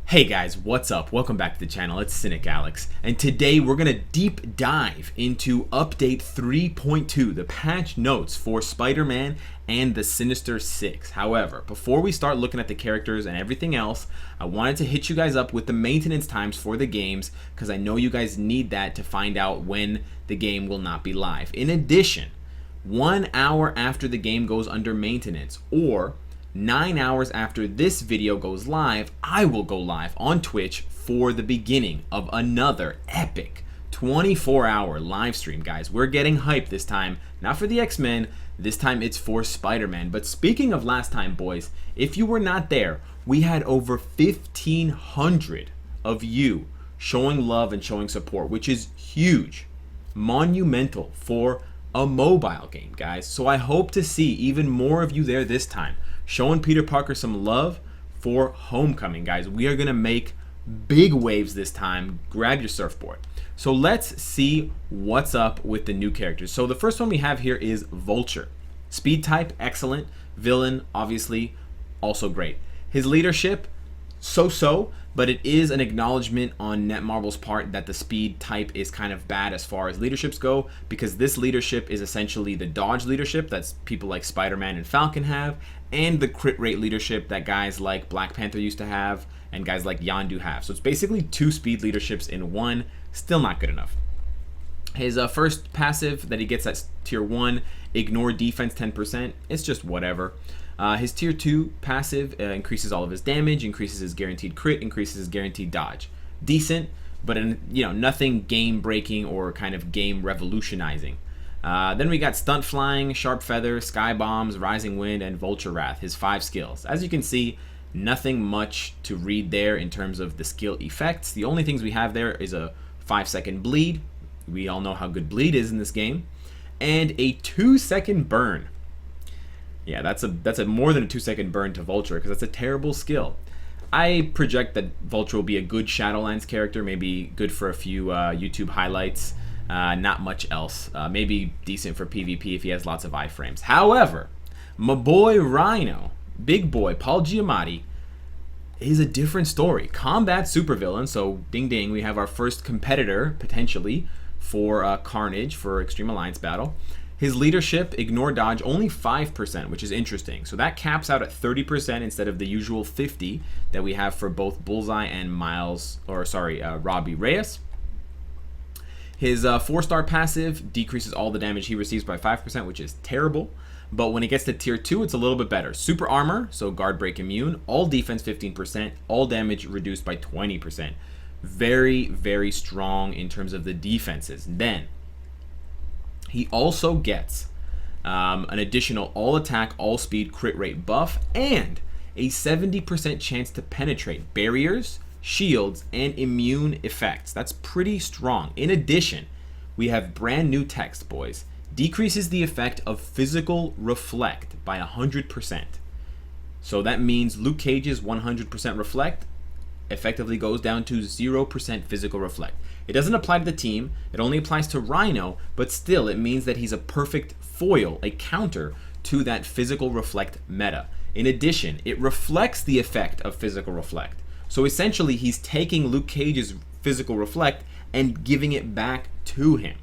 Hey guys, what's up? Welcome back to the channel. It's Cynicalex, and today we're going to deep dive into Update 3.2, the patch notes for Spider-Man and the Sinister Six. However, before we start looking at the characters and everything else, I wanted to hit you guys up with the maintenance times for the games, because I know you guys need that to find out when the game will not be live. In addition, 1 hour after the game goes under maintenance, or 9 hours after this video goes live, I will go live on Twitch for the beginning of another epic 24-hour live stream, guys. We're getting hyped this time, not for the X-Men, this time it's for Spider-Man. But speaking of last time, boys, if you were not there, we had over 1,500 of you showing love and showing support, which is huge, monumental for a mobile game, guys. So I hope to see even more of you there this time, showing Peter Parker some love for Homecoming, guys. We are going to make big waves this time. Grab your surfboard. So let's see what's up with the new characters. So the first one we have here is Vulture. Speed type, excellent. Villain, obviously, also great. His leadership, so-so, but it is an acknowledgement on Netmarble's part that the speed type is kind of bad as far as leaderships go, because this leadership is essentially the dodge leadership that's people like Spider-Man and Falcon have, and the crit rate leadership that guys like Black Panther used to have and guys like Yondu have. So it's basically two speed leaderships in one. Still not good enough. His first passive that he gets at tier 1, ignore defense 10%. It's just whatever. His tier 2 passive increases all of his damage, increases his guaranteed crit, increases his guaranteed dodge. Decent, but nothing game breaking or kind of game revolutionizing. Then we got Stunt Flying, Sharp Feather, Sky Bombs, Rising Wind, and Vulture Wrath, his 5 skills. As you can see, nothing much to read there in terms of the skill effects. The only things we have there is a 5-second bleed. We all know how good bleed is in this game. And a 2-second burn. Yeah, that's a more than a 2-second burn to Vulture, because that's a terrible skill. I project that Vulture will be a good Shadowlands character, maybe good for a few YouTube highlights. Not much else. Maybe decent for PvP if he has lots of iframes. However, my boy Rhino, big boy Paul Giamatti, is a different story. Combat supervillain, so ding ding, we have our first competitor, potentially, for Carnage, for Extreme Alliance Battle. His leadership, ignore dodge, only 5%, which is interesting. So that caps out at 30% instead of the usual 50 that we have for both Bullseye and Robbie Reyes. His 4-star passive decreases all the damage he receives by 5%, which is terrible. But when it gets to tier 2, it's a little bit better. Super armor, so guard break immune, all defense 15%, all damage reduced by 20%. Very, very strong in terms of the defenses. Then, he also gets an additional all attack, all speed, crit rate buff, and a 70% chance to penetrate barriers, shields, and immune effects. That's pretty strong. In addition, we have brand new text, boys. Decreases the effect of physical reflect by 100%. So that means Luke Cage's 100% reflect effectively goes down to 0% physical reflect. It doesn't apply to the team, it only applies to Rhino, but still it means that he's a perfect foil, a counter to that physical reflect meta. In addition, it reflects the effect of physical reflect. So essentially he's taking Luke Cage's physical reflect and giving it back to him.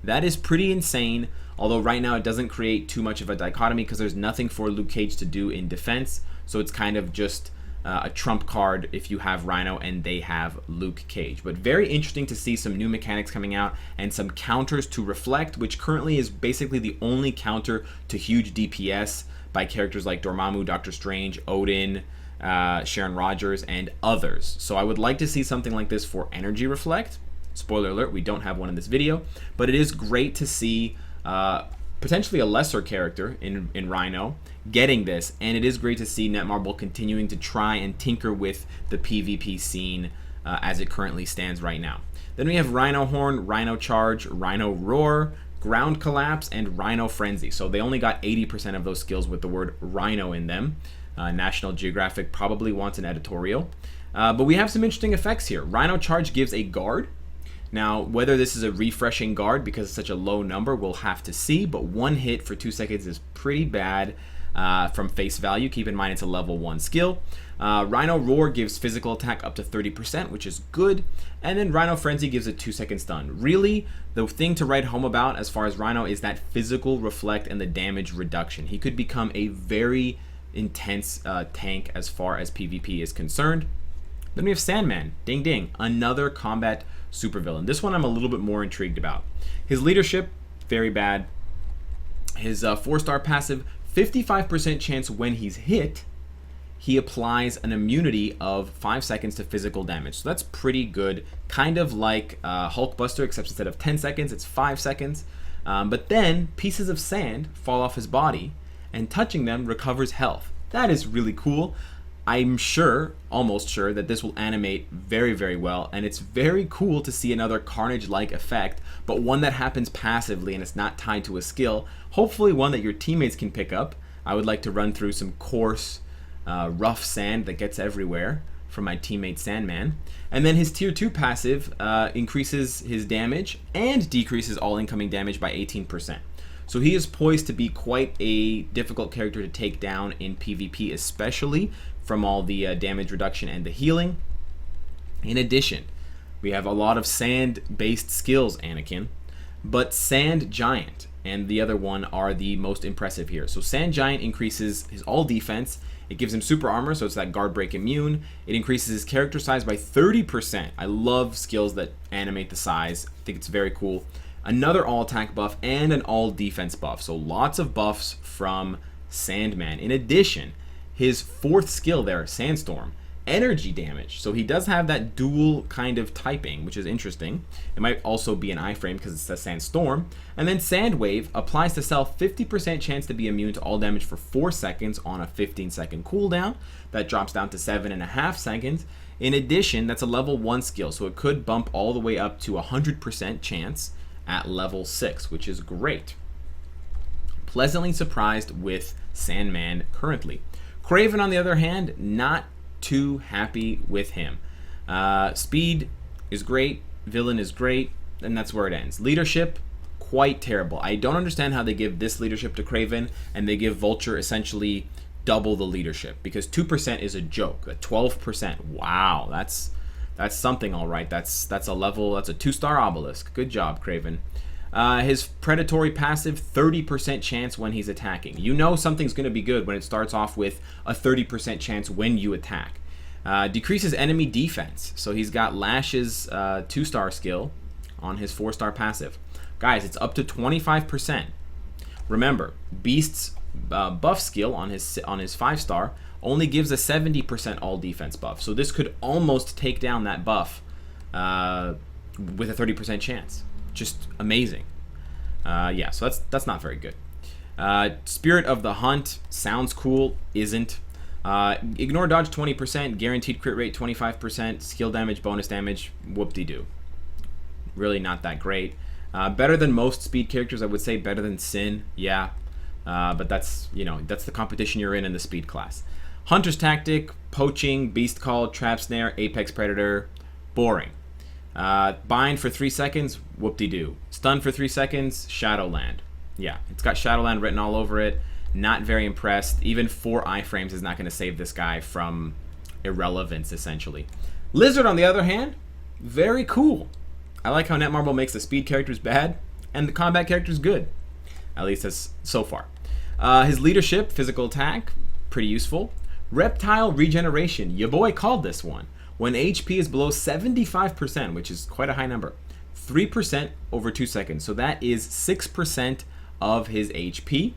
That is pretty insane, although right now it doesn't create too much of a dichotomy because there's nothing for Luke Cage to do in defense, so it's kind of just a trump card if you have Rhino and they have Luke Cage. But very interesting to see some new mechanics coming out and some counters to reflect, which currently is basically the only counter to huge DPS by characters like Dormammu, Doctor Strange, Odin, Sharon Rogers, and others. So I would like to see something like this for Energy Reflect. Spoiler alert, we don't have one in this video, but it is great to see potentially a lesser character in Rhino getting this, and it is great to see Netmarble continuing to try and tinker with the PvP scene as it currently stands right now. Then we have Rhino Horn, Rhino Charge, Rhino Roar, Ground Collapse, and Rhino Frenzy. So they only got 80% of those skills with the word Rhino in them. National Geographic probably wants an editorial. But we have some interesting effects here. Rhino Charge gives a guard. Now, whether this is a refreshing guard because it's such a low number, we'll have to see, but one hit for 2 seconds is pretty bad. from face value. Keep in mind it's a level 1 skill. Rhino Roar gives physical attack up to 30%, which is good. And then Rhino Frenzy gives a 2-second stun. Really, the thing to write home about as far as Rhino is that physical reflect and the damage reduction. He could become a very intense tank as far as PvP is concerned. Then we have Sandman, ding ding, another combat supervillain. This one I'm a little bit more intrigued about. His leadership, very bad. His 4-star passive, 55% chance when he's hit, he applies an immunity of 5 seconds to physical damage. So that's pretty good. Kind of like Hulkbuster, except instead of 10 seconds, it's 5 seconds. But then pieces of sand fall off his body, and touching them recovers health. That is really cool. I'm sure, almost sure, that this will animate very, very well, and it's very cool to see another Carnage-like effect, but one that happens passively and it's not tied to a skill. Hopefully one that your teammates can pick up. I would like to run through some coarse, rough sand that gets everywhere from my teammate Sandman. And then his tier 2 passive increases his damage and decreases all incoming damage by 18%. So he is poised to be quite a difficult character to take down in PvP, especially from all the damage reduction and the healing. In addition, we have a lot of sand-based skills, Anakin, but Sand Giant and the other one are the most impressive here. So Sand Giant increases his all defense. It gives him super armor, so it's that guard break immune. It increases his character size by 30%. I love skills that animate the size. I think it's very cool. Another all attack buff and an all defense buff. So lots of buffs from Sandman. In addition, his 4th skill there, Sandstorm, energy damage. So he does have that dual kind of typing, which is interesting. It might also be an iframe because it's a Sandstorm. And then Sandwave applies to self 50% chance to be immune to all damage for 4 seconds on a 15-second cooldown. That drops down to 7.5 seconds. In addition, that's a level 1 skill, so it could bump all the way up to 100% chance at level 6, which is great. Pleasantly surprised with Sandman currently. Kraven, on the other hand, not too happy with him. Speed is great, villain is great, and that's where it ends. Leadership, quite terrible. I don't understand how they give this leadership to Kraven and they give Vulture essentially double the leadership, because 2% is a joke. 12%, wow, that's something, all right. That's a level, that's a 2-star obelisk. Good job, Kraven. His predatory passive, 30% chance when he's attacking. You know something's going to be good when it starts off with a 30% chance when you attack. Decreases enemy defense. So he's got Lash's 2-star skill on his 4-star passive. Guys, it's up to 25%. Remember, Beast's buff skill on his 5-star only gives a 70% all defense buff. So this could almost take down that buff with a 30% chance. Just amazing. Yeah, so that's not very good. Spirit of the Hunt sounds cool, isn't. Ignore dodge 20%, guaranteed crit rate 25%, skill damage, bonus damage, whoop-de-doo. Really not that great. Better than most speed characters, I would say. Better than Sin, yeah. But that's, that's the competition you're in the speed class. Hunter's Tactic, Poaching, Beast Call, Trap Snare, Apex Predator, boring. Bind for 3 seconds, whoop-de-doo. Stun for 3 seconds, Shadowland. Yeah, it's got Shadowland written all over it. Not very impressed. Even 4 iframes is not going to save this guy from irrelevance, essentially. Lizard, on the other hand, very cool. I like how Netmarble makes the speed characters bad and the combat characters good. At least that's so far. His leadership, physical attack, pretty useful. Reptile regeneration, your boy called this one. When HP is below 75%, which is quite a high number, 3% over 2 seconds. So that is 6% of his HP.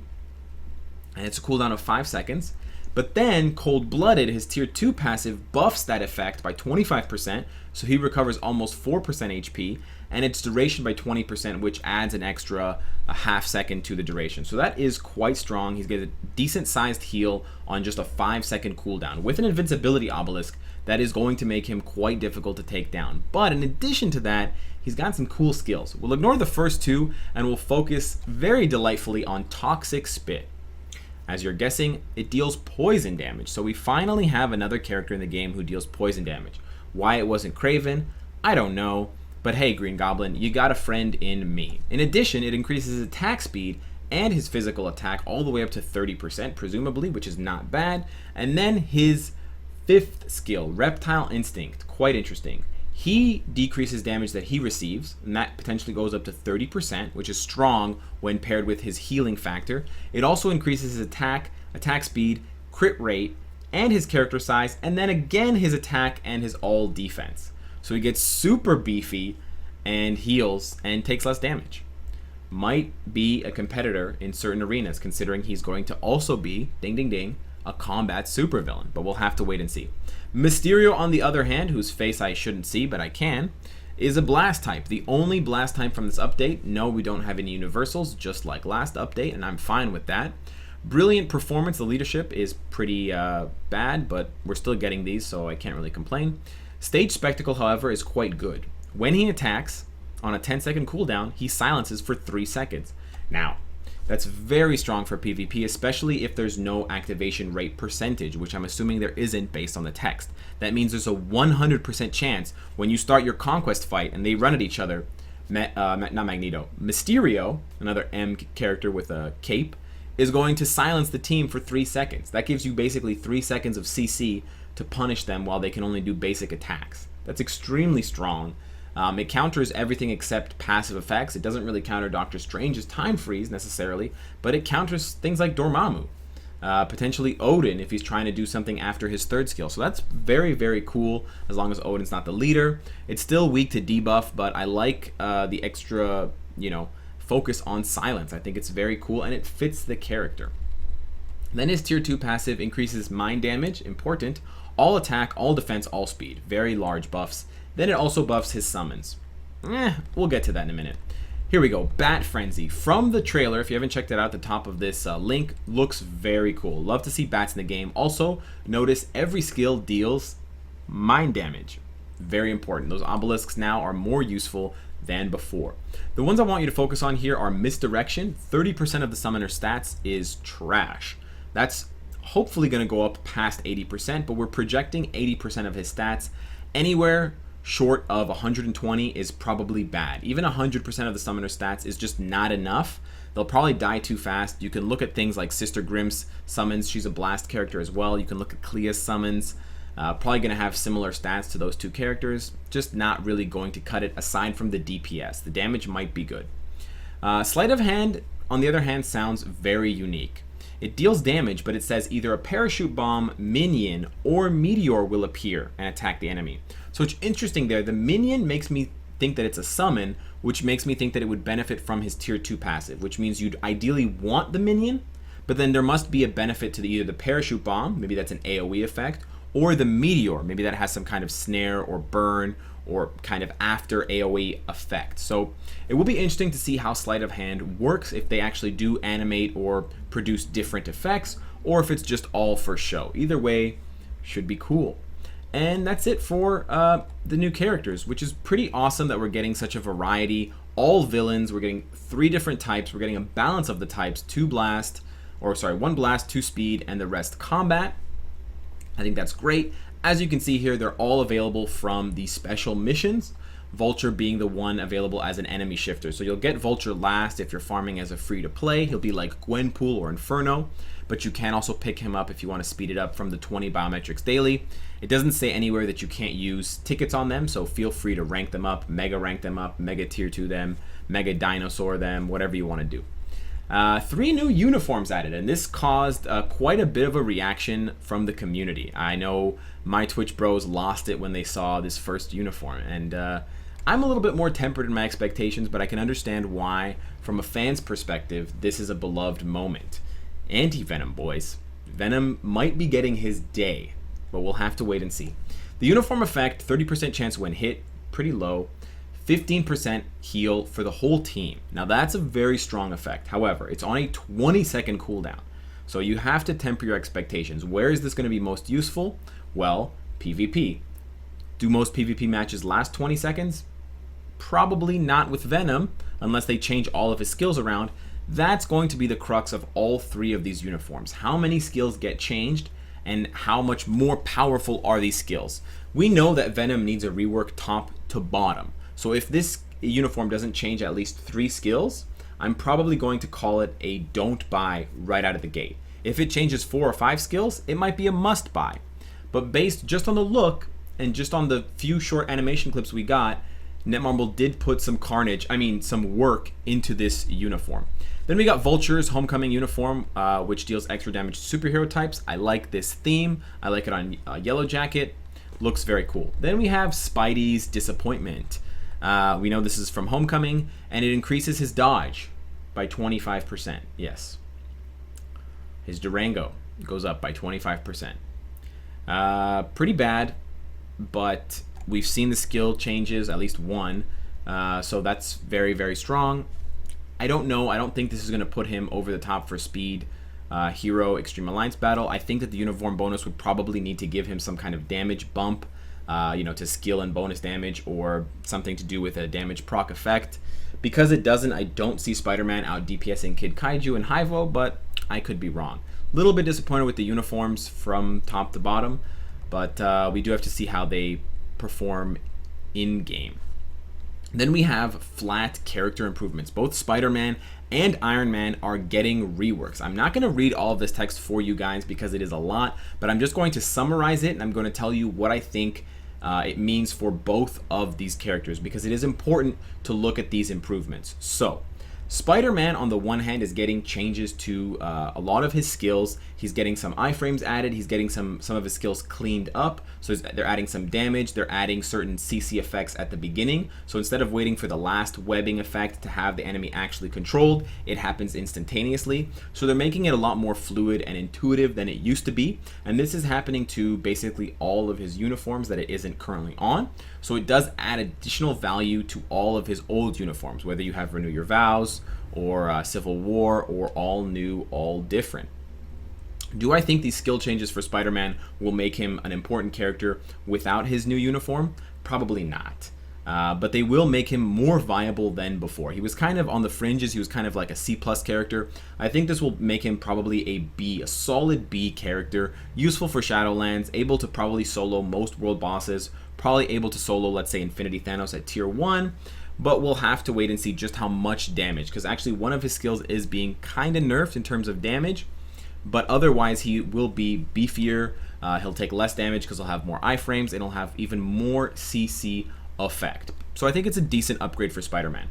And it's a cooldown of 5 seconds. But then Cold-Blooded, his tier 2 passive, buffs that effect by 25%. So he recovers almost 4% HP. And its duration by 20%, which adds an extra half second to the duration. So that is quite strong. He's got a decent sized heal on just a 5-second cooldown. With an invincibility obelisk, that is going to make him quite difficult to take down. But in addition to that, he's got some cool skills. We'll ignore the first 2 and we'll focus very delightfully on Toxic Spit. As you're guessing, it deals poison damage. So we finally have another character in the game who deals poison damage. Why it wasn't Kraven, I don't know. But hey, Green Goblin, you got a friend in me. In addition, it increases attack speed and his physical attack all the way up to 30%, presumably, which is not bad. And then his 5th skill, Reptile Instinct, quite interesting. He decreases damage that he receives, and that potentially goes up to 30%, which is strong when paired with his healing factor. It also increases his attack speed, crit rate, and his character size, and then again his attack and his all defense. So he gets super beefy and heals and takes less damage. Might be a competitor in certain arenas, considering he's going to also be, ding ding ding, a combat supervillain, but we'll have to wait and see. Mysterio, on the other hand, whose face I shouldn't see, but I can, is a blast type. The only blast type from this update. No, we don't have any universals, just like last update, and I'm fine with that. Brilliant performance. The leadership is pretty bad, but we're still getting these, so I can't really complain. Stage Spectacle, however, is quite good. When he attacks, on a 10-second cooldown, he silences for 3 seconds. Now, that's very strong for PvP, especially if there's no activation rate percentage, which I'm assuming there isn't based on the text. That means there's a 100% chance when you start your conquest fight and they run at each other, Mysterio, another M character with a cape, is going to silence the team for 3 seconds. That gives you basically 3 seconds of CC to punish them while they can only do basic attacks. That's extremely strong. It counters everything except passive effects. It doesn't really counter Doctor Strange's time freeze necessarily, but it counters things like Dormammu. Potentially Odin if he's trying to do something after his 3rd skill. So that's very, very cool as long as Odin's not the leader. It's still weak to debuff, but I like the extra, focus on silence. I think it's very cool and it fits the character. Then his tier 2 passive increases mind damage, important, all attack, all defense, all speed. Very large buffs. Then it also buffs his summons. We'll get to that in a minute. Here we go, Bat Frenzy. From the trailer, if you haven't checked it out, the top of this link looks very cool. Love to see bats in the game. Also, notice every skill deals mind damage. Very important. Those obelisks now are more useful than before. The ones I want you to focus on here are Misdirection. 30% of the summoner stats is trash. That's hopefully going to go up past 80%, but we're projecting 80% of his stats. Anywhere short of 120 is probably bad. Even 100% of the summoner stats is just not enough. They'll probably die too fast. You can look at things like Sister Grimm's summons. She's a blast character as well. You can look at Clea's summons. Probably going to have similar stats to those two characters. Just not really going to cut it aside from the DPS. The damage might be good. Sleight of Hand, on the other hand, sounds very unique. It deals damage, but it says either a parachute bomb, minion, or meteor will appear and attack the enemy. So it's interesting there. The minion makes me think that it's a summon, which makes me think that it would benefit from his tier 2 passive, which means you'd ideally want the minion, but then there must be a benefit to either the parachute bomb, maybe that's an AoE effect, or the meteor, maybe that has some kind of snare or burn or kind of after AoE effect. So it will be interesting to see how Sleight of Hand works, if they actually do animate or produce different effects, or if it's just all for show. Either way, should be cool. And that's it for the new characters, which is pretty awesome that we're getting such a variety. All villains, we're getting 3 different types, we're getting a balance of the types, 1 blast, 2 speed, and the rest combat. I think that's great. As you can see here, they're all available from the special missions, Vulture being the one available as an enemy shifter. So you'll get Vulture last if you're farming as a free-to-play. He'll be like Gwenpool or Inferno, but you can also pick him up if you want to speed it up from the 20 biometrics daily. It doesn't say anywhere that you can't use tickets on them, so feel free to rank them up, mega tier 2 them, mega dinosaur them, whatever you want to do. 3 new uniforms added, and this caused quite a bit of a reaction from the community. I know my Twitch bros lost it when they saw this first uniform, and I'm a little bit more tempered in my expectations, but I can understand why, from a fan's perspective, this is a beloved moment. Anti-Venom, boys. Venom might be getting his day, but we'll have to wait and see. The uniform effect, 30% chance when hit, pretty low. 15% heal for the whole team. Now that's a very strong effect. However, it's on a 20-second cooldown. So you have to temper your expectations. Where is this going to be most useful? Well, PvP. Do most PvP matches last 20 seconds? Probably not with Venom, unless they change all of his skills around. That's going to be the crux of all 3 of these uniforms. How many skills get changed, and how much more powerful are these skills? We know that Venom needs a rework top to bottom. So if this uniform doesn't change at least 3 skills, I'm probably going to call it a don't buy right out of the gate. If it changes 4 or 5 skills, it might be a must buy. But based just on the look and just on the few short animation clips we got, Netmarble did put some some work into this uniform. Then we got Vulture's Homecoming uniform, which deals extra damage to superhero types. I like this theme. I like it on Yellow Jacket. Looks very cool. Then we have Spidey's Disappointment. We know this is from Homecoming, and it increases his dodge by 25%. Yes. His Durango goes up by 25%. Pretty bad, but we've seen the skill changes, at least one, so that's very, very strong. I don't know. I don't think this is going to put him over the top for speed hero Extreme Alliance battle. I think that the uniform bonus would probably need to give him some kind of damage bump, to skill and bonus damage, or something to do with a damage proc effect. Because it doesn't, I don't see Spider-Man out DPSing Kid Kaiju and Hyvo, but I could be wrong. Little bit disappointed with the uniforms from top to bottom, but we do have to see how they perform in game. Then we have flat character improvements. Both Spider-Man and Iron Man are getting reworks. I'm not going to read all of this text for you guys because it is a lot, but I'm just going to summarize it, and I'm going to tell you what I think it means for both of these characters, because it is important to look at these improvements. So Spider-Man, on the one hand, is getting changes to a lot of his skills. He's getting some iframes added. He's getting some of his skills cleaned up. So they're adding some damage. They're adding certain CC effects at the beginning. So instead of waiting for the last webbing effect to have the enemy actually controlled, it happens instantaneously. So they're making it a lot more fluid and intuitive than it used to be. And this is happening to basically all of his uniforms that it isn't currently on. So it does add additional value to all of his old uniforms, whether you have Renew Your Vows or Civil War or All New, All Different. Do I think these skill changes for Spider-Man will make him an important character without his new uniform? Probably not. But they will make him more viable than before. He was kind of on the fringes. He was kind of like a C+ character. I think this will make him probably a B, a solid B character, useful for Shadowlands, able to probably solo most world bosses, probably able to solo, let's say, Infinity Thanos at tier 1, but we'll have to wait and see just how much damage, because actually one of his skills is being kind of nerfed in terms of damage, but otherwise he will be beefier. He'll take less damage because he'll have more iframes, and he'll have even more CC effect. So I think it's a decent upgrade for Spider-Man.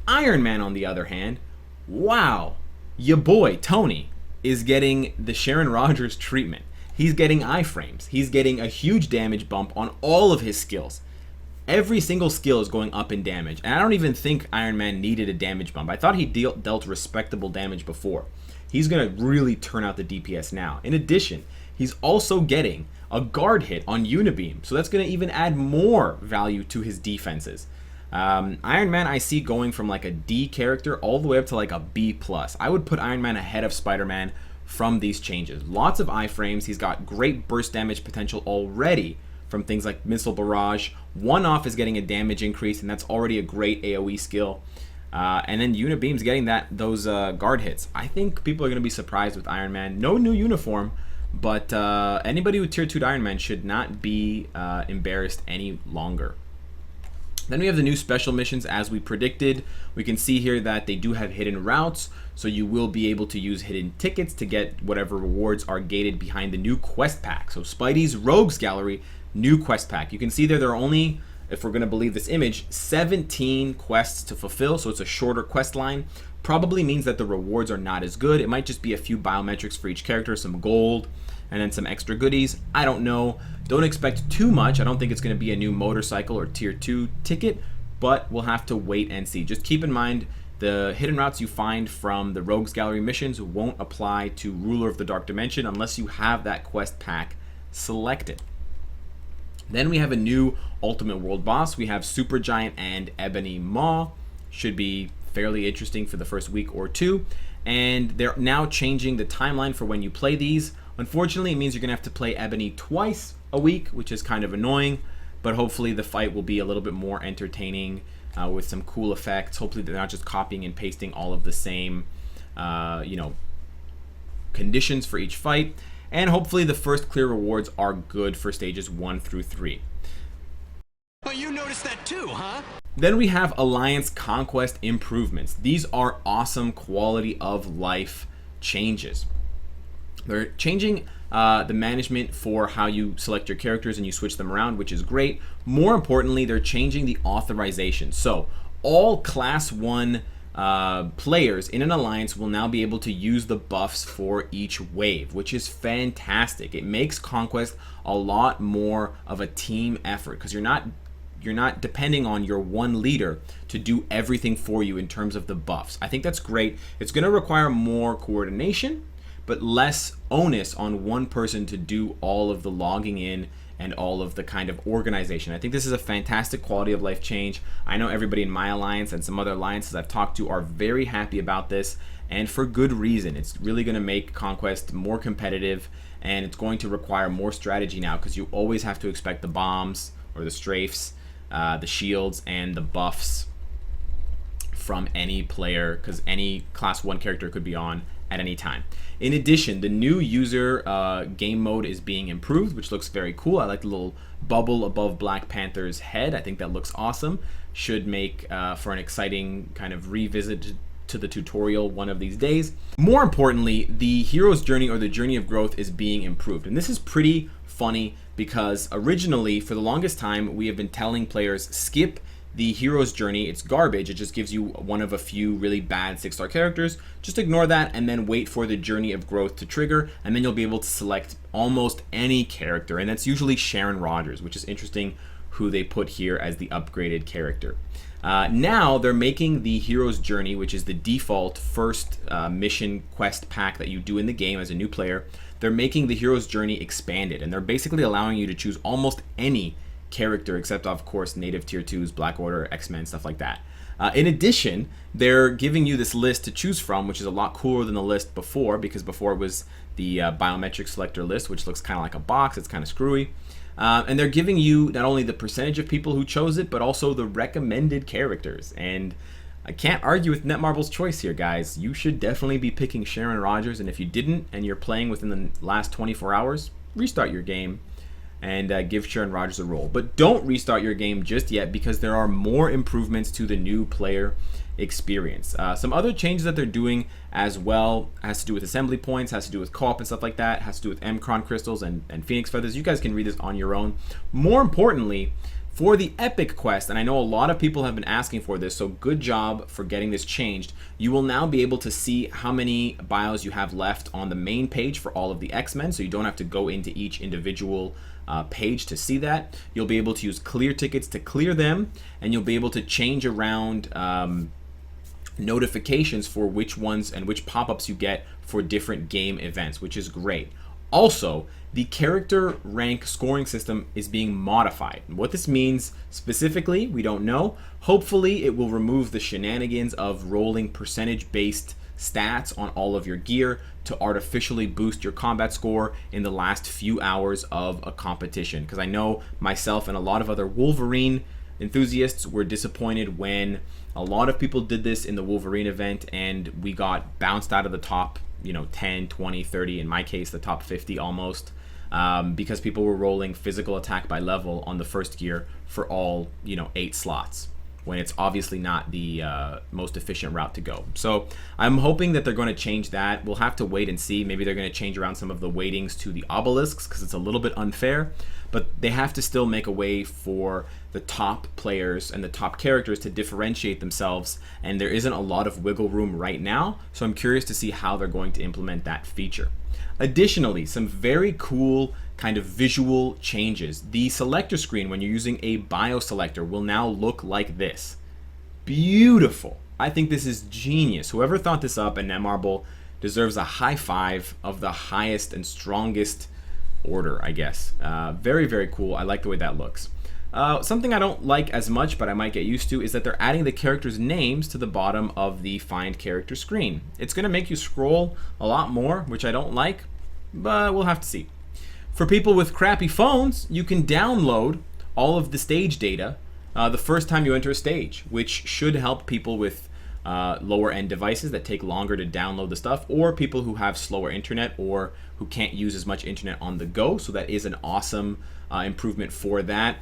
Iron Man, on the other hand, wow, your boy Tony is getting the Sharon Rogers treatment. He's getting iframes. He's getting a huge damage bump on all of his skills. Every single skill is going up in damage, and I don't even think Iron Man needed a damage bump. I thought he dealt respectable damage before. He's going to really turn out the DPS now. In addition, he's also getting a guard hit on Unibeam, so that's going to even add more value to his defenses. Iron Man I see going from like a D character all the way up to like a B+. I would put Iron Man ahead of Spider-Man from these changes. Lots of iframes. He's got great burst damage potential already from things like Missile Barrage. One off is getting a damage increase, and that's already a great AoE skill. And then Unibeam's getting those guard hits. I think people are going to be surprised with Iron Man. No new uniform, but anybody with tier 2 Iron Man should not be embarrassed any longer. Then we have the new special missions as we predicted. We can see here that they do have hidden routes, so you will be able to use hidden tickets to get whatever rewards are gated behind the new quest pack. So Spidey's Rogues Gallery, new quest pack. You can see there are only, if we're going to believe this image, 17 quests to fulfill, so it's a shorter quest line. Probably means that the rewards are not as good. It might just be a few biometrics for each character, some gold, and then some extra goodies. I don't know. Don't expect too much. I don't think it's going to be a new motorcycle or tier 2 ticket, but we'll have to wait and see. Just keep in mind the hidden routes you find from the Rogues Gallery missions won't apply to Ruler of the Dark Dimension unless you have that quest pack selected. Then we have a new Ultimate World boss. We have Supergiant and Ebony Maw. Should be fairly interesting for the first week or two. And they're now changing the timeline for when you play these. Unfortunately, it means you're going to have to play Ebony twice a week, which is kind of annoying. But hopefully the fight will be a little bit more entertaining with some cool effects. Hopefully they're not just copying and pasting all of the same, conditions for each fight. And hopefully the first clear rewards are good for stages 1 through 3. Oh, you noticed that too, huh? Then we have Alliance Conquest improvements. These are awesome quality of life changes. They're changing the management for how you select your characters and you switch them around, which is great. More importantly, they're changing the authorization. So all Class 1 players in an alliance will now be able to use the buffs for each wave, which is fantastic. It makes Conquest a lot more of a team effort because you're not depending on your one leader to do everything for you in terms of the buffs. I think that's great. It's going to require more coordination, but less onus on one person to do all of the logging in and all of the kind of organization. I think this is a fantastic quality of life change. I know everybody in my alliance and some other alliances I've talked to are very happy about this, and for good reason. It's really going to make Conquest more competitive, and it's going to require more strategy now because you always have to expect the bombs or the strafes, the shields, and the buffs from any player, because any Class 1 character could be on at any time. In addition, the new user game mode is being improved, which looks very cool. I like the little bubble above Black Panther's head. I think that looks awesome. Should make for an exciting kind of revisit to the tutorial one of these days. More importantly, the hero's journey or the journey of growth is being improved. And this is pretty funny because originally, for the longest time, we have been telling players skip the hero's journey. It's garbage. It just gives you one of a few really bad 6-star characters. Just ignore that and then wait for the journey of growth to trigger, and then you'll be able to select almost any character, and that's usually Sharon Rogers, which is interesting who they put here as the upgraded character. Now they're making the hero's journey, which is the default first mission quest pack that you do in the game as a new player. They're making the hero's journey expanded, and they're basically allowing you to choose almost any character except, of course, native tier 2s, Black Order, X-Men, stuff like that. In addition, they're giving you this list to choose from, which is a lot cooler than the list before, because before it was the biometric selector list, which looks kind of like a box. It's kind of screwy. And they're giving you not only the percentage of people who chose it, but also the recommended characters. And I can't argue with Netmarble's choice here, guys. You should definitely be picking Sharon Rogers, and if you didn't and you're playing within the last 24 hours, restart your game and give Sharon Rogers a roll. But don't restart your game just yet because there are more improvements to the new player experience. Some other changes that they're doing as well has to do with assembly points, has to do with co-op and stuff like that, has to do with Mcron crystals and Phoenix feathers. You guys can read this on your own. More importantly, for the Epic quest, and I know a lot of people have been asking for this, so good job for getting this changed. You will now be able to see how many bios you have left on the main page for all of the X-Men, so you don't have to go into each individual page to see that. You'll be able to use clear tickets to clear them, and you'll be able to change around notifications for which ones and which pop-ups you get for different game events, which is great. Also, the character rank scoring system is being modified. What this means specifically, we don't know. Hopefully, it will remove the shenanigans of rolling percentage-based stats on all of your gear to artificially boost your combat score in the last few hours of a competition. Because I know myself and a lot of other Wolverine enthusiasts were disappointed when a lot of people did this in the Wolverine event and we got bounced out of the top 10, 20, 30, in my case the top 50 almost, because people were rolling physical attack by level on the first gear for all 8 slots, when it's obviously not the most efficient route to go. So I'm hoping that they're going to change that. We'll have to wait and see. Maybe they're going to change around some of the weightings to the obelisks because it's a little bit unfair, but they have to still make a way for the top players and the top characters to differentiate themselves, and there isn't a lot of wiggle room right now, so I'm curious to see how they're going to implement that feature. Additionally, some very cool kind of visual changes. The selector screen when you're using a bio selector will now look like this. Beautiful. I think this is genius. Whoever thought this up at Netmarble deserves a high five of the highest and strongest order, I guess. Very, very cool. I like the way that looks. Something I don't like as much, but I might get used to, is that they're adding the characters' names to the bottom of the Find Character screen. It's going to make you scroll a lot more, which I don't like, but we'll have to see. For people with crappy phones, you can download all of the stage data the first time you enter a stage, which should help people with lower end devices that take longer to download the stuff, or people who have slower internet or who can't use as much internet on the go. So that is an awesome improvement for that.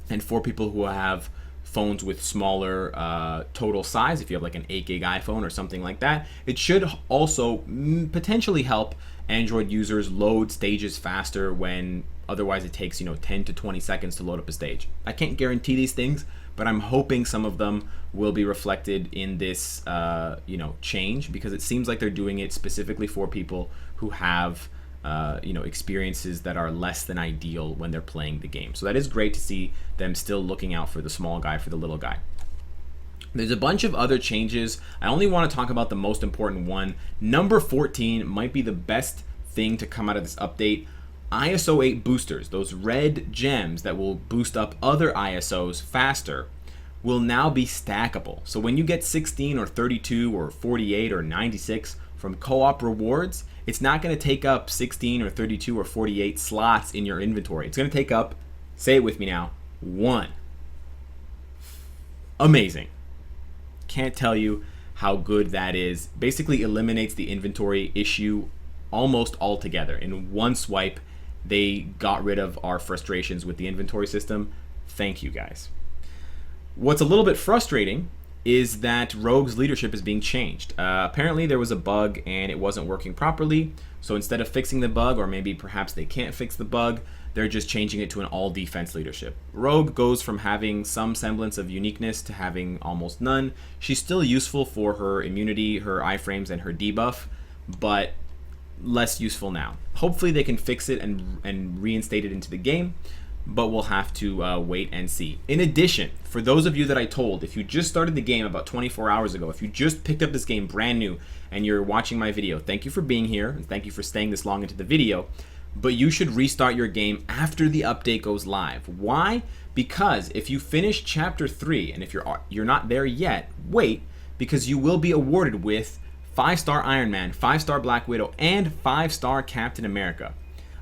And for people who have phones with smaller total size, if you have like an 8 gig iPhone or something like that. It should also potentially help Android users load stages faster when otherwise it takes 10 to 20 seconds to load up a stage. I can't guarantee these things, but I'm hoping some of them will be reflected in this change, because it seems like they're doing it specifically for people who have experiences that are less than ideal when they're playing the game. So that is great to see them still looking out for the small guy, for the little guy. There's a bunch of other changes. I only want to talk about the most important one. Number 14 might be the best thing to come out of this update. ISO 8 boosters, those red gems that will boost up other ISOs faster, will now be stackable. So when you get 16 or 32 or 48 or 96 from co-op rewards, it's not going to take up 16 or 32 or 48 slots in your inventory. It's going to take up, say it with me now, 1. Amazing. Can't tell you how good that is. Basically eliminates the inventory issue almost altogether. In one swipe, they got rid of our frustrations with the inventory system. Thank you, guys. What's a little bit frustrating is that Rogue's leadership is being changed. Apparently there was a bug and it wasn't working properly, so instead of fixing the bug, or maybe perhaps they can't fix the bug, they're just changing it to an all defense leadership. Rogue goes from having some semblance of uniqueness to having almost none. She's still useful for her immunity, her iframes, and her debuff, but less useful now. Hopefully they can fix it and reinstate it into the game, but we'll have to wait and see. In addition, for those of you that I told, if you just started the game about 24 hours ago, if you just picked up this game brand new and you're watching my video, thank you for being here and thank you for staying this long into the video, but you should restart your game after the update goes live. Why? Because if you finish chapter 3, and if you're not there yet, wait, because you will be awarded with 5-star Iron Man, 5-star Black Widow, and 5-star Captain America.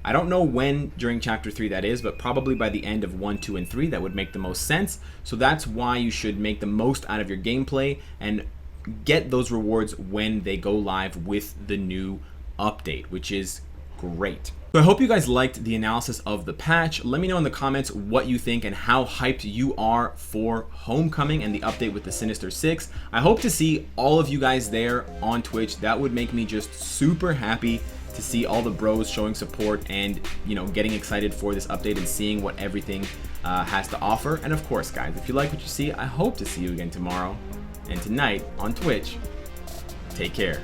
I don't know when during chapter 3 that is, but probably by the end of 1, 2, and 3, that would make the most sense. So that's why you should make the most out of your gameplay and get those rewards when they go live with the new update, which is great. So I hope you guys liked the analysis of the patch. Let me know in the comments what you think and how hyped you are for Homecoming and the update with the Sinister Six. I hope to see all of you guys there on Twitch. That would make me just super happy to see all the bros showing support and getting excited for this update and seeing what everything has to offer. And of course, guys, if you like what you see, I hope to see you again tomorrow and tonight on Twitch. Take care.